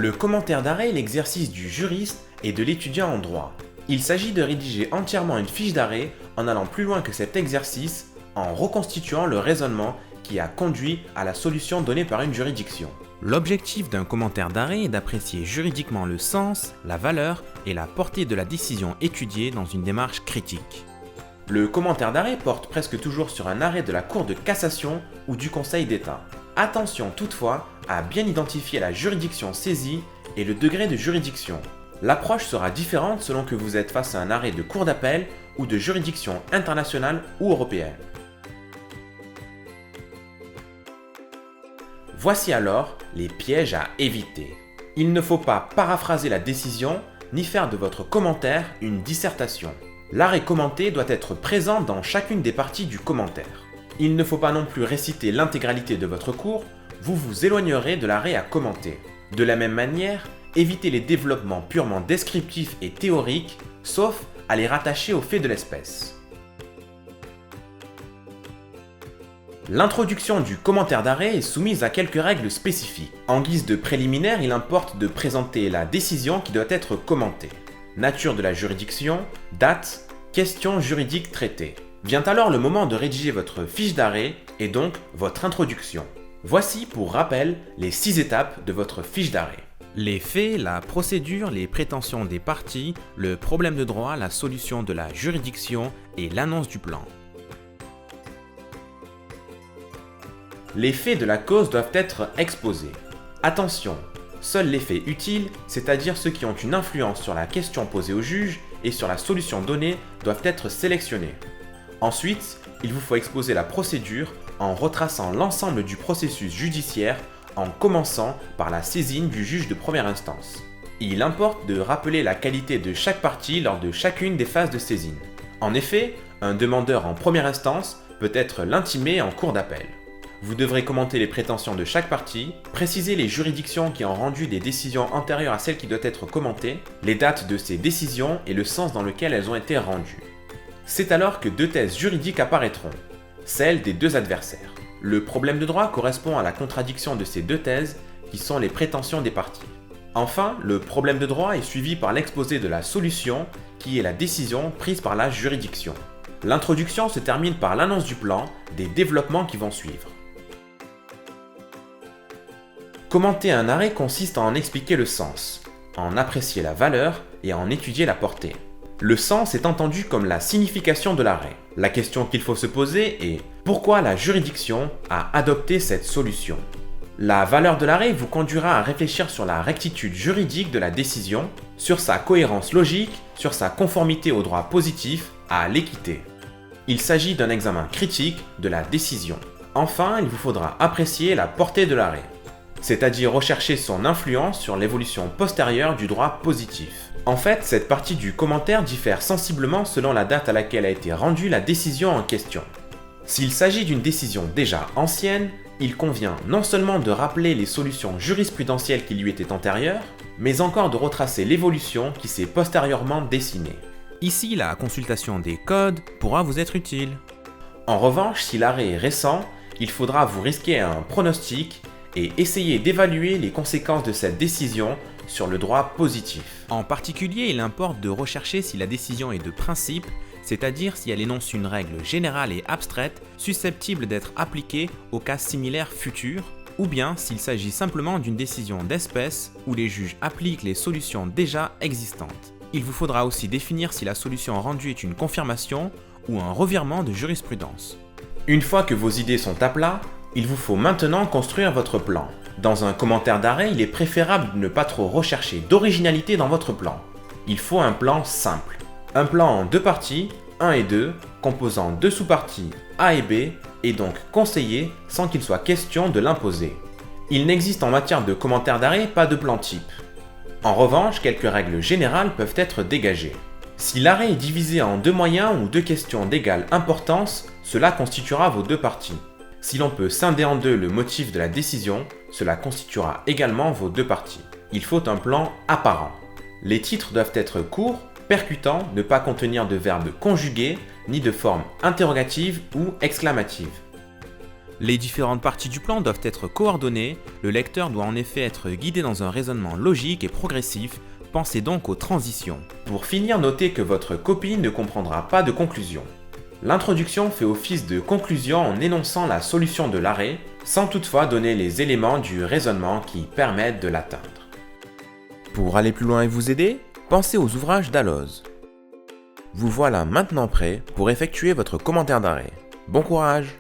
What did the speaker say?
Le commentaire d'arrêt est l'exercice du juriste et de l'étudiant en droit. Il s'agit de rédiger entièrement une fiche d'arrêt en allant plus loin que cet exercice, en reconstituant le raisonnement qui a conduit à la solution donnée par une juridiction. L'objectif d'un commentaire d'arrêt est d'apprécier juridiquement le sens, la valeur et la portée de la décision étudiée dans une démarche critique. Le commentaire d'arrêt porte presque toujours sur un arrêt de la Cour de cassation ou du Conseil d'État. Attention toutefois à bien identifier la juridiction saisie et le degré de juridiction. L'approche sera différente selon que vous êtes face à un arrêt de cour d'appel ou de juridiction internationale ou européenne. Voici alors les pièges à éviter. Il ne faut pas paraphraser la décision ni faire de votre commentaire une dissertation. L'arrêt commenté doit être présent dans chacune des parties du commentaire. Il ne faut pas non plus réciter l'intégralité de votre cours, vous vous éloignerez de l'arrêt à commenter. De la même manière, évitez les développements purement descriptifs et théoriques, sauf à les rattacher aux faits de l'espèce. L'introduction du commentaire d'arrêt est soumise à quelques règles spécifiques. En guise de préliminaire, il importe de présenter la décision qui doit être commentée. Nature de la juridiction, date, questions juridiques traitées. Vient alors le moment de rédiger votre fiche d'arrêt et donc votre introduction. Voici pour rappel les 6 étapes de votre fiche d'arrêt. Les faits, la procédure, les prétentions des parties, le problème de droit, la solution de la juridiction et l'annonce du plan. Les faits de la cause doivent être exposés. Attention, seuls les faits utiles, c'est-à-dire ceux qui ont une influence sur la question posée au juge et sur la solution donnée, doivent être sélectionnés. Ensuite, il vous faut exposer la procédure en retraçant l'ensemble du processus judiciaire en commençant par la saisine du juge de première instance. Il importe de rappeler la qualité de chaque partie lors de chacune des phases de saisine. En effet, un demandeur en première instance peut être l'intimé en cour d'appel. Vous devrez commenter les prétentions de chaque partie, préciser les juridictions qui ont rendu des décisions antérieures à celles qui doivent être commentées, les dates de ces décisions et le sens dans lequel elles ont été rendues. C'est alors que 2 thèses juridiques apparaîtront, celles des 2 adversaires. Le problème de droit correspond à la contradiction de ces 2 thèses qui sont les prétentions des parties. Enfin, le problème de droit est suivi par l'exposé de la solution qui est la décision prise par la juridiction. L'introduction se termine par l'annonce du plan des développements qui vont suivre. Commenter un arrêt consiste à en expliquer le sens, en apprécier la valeur et à en étudier la portée. Le sens est entendu comme la signification de l'arrêt. La question qu'il faut se poser est pourquoi la juridiction a adopté cette solution. La valeur de l'arrêt vous conduira à réfléchir sur la rectitude juridique de la décision, sur sa cohérence logique, sur sa conformité au droit positif, à l'équité. Il s'agit d'un examen critique de la décision. Enfin, il vous faudra apprécier la portée de l'arrêt, c'est-à-dire rechercher son influence sur l'évolution postérieure du droit positif. En fait, cette partie du commentaire diffère sensiblement selon la date à laquelle a été rendue la décision en question. S'il s'agit d'une décision déjà ancienne, il convient non seulement de rappeler les solutions jurisprudentielles qui lui étaient antérieures, mais encore de retracer l'évolution qui s'est postérieurement dessinée. Ici, la consultation des codes pourra vous être utile. En revanche, si l'arrêt est récent, il faudra vous risquer un pronostic et essayer d'évaluer les conséquences de cette décision sur le droit positif. En particulier, il importe de rechercher si la décision est de principe, c'est-à-dire si elle énonce une règle générale et abstraite susceptible d'être appliquée aux cas similaires futurs, ou bien s'il s'agit simplement d'une décision d'espèce où les juges appliquent les solutions déjà existantes. Il vous faudra aussi définir si la solution rendue est une confirmation ou un revirement de jurisprudence. Une fois que vos idées sont à plat, il vous faut maintenant construire votre plan. Dans un commentaire d'arrêt, il est préférable de ne pas trop rechercher d'originalité dans votre plan. Il faut un plan simple. Un plan en 2 parties, 1 et 2, composant 2 sous-parties A et B, est donc conseillé sans qu'il soit question de l'imposer. Il n'existe en matière de commentaire d'arrêt pas de plan type. En revanche, quelques règles générales peuvent être dégagées. Si l'arrêt est divisé en 2 moyens ou 2 questions d'égale importance, cela constituera vos 2 parties. Si l'on peut scinder en 2 le motif de la décision, cela constituera également vos 2 parties. Il faut un plan apparent. Les titres doivent être courts, percutants, ne pas contenir de verbes conjugués, ni de forme interrogative ou exclamative. Les différentes parties du plan doivent être coordonnées, le lecteur doit en effet être guidé dans un raisonnement logique et progressif, pensez donc aux transitions. Pour finir, notez que votre copie ne comprendra pas de conclusion. L'introduction fait office de conclusion en énonçant la solution de l'arrêt, sans toutefois donner les éléments du raisonnement qui permettent de l'atteindre. Pour aller plus loin et vous aider, pensez aux ouvrages Dalloz. Vous voilà maintenant prêt pour effectuer votre commentaire d'arrêt. Bon courage!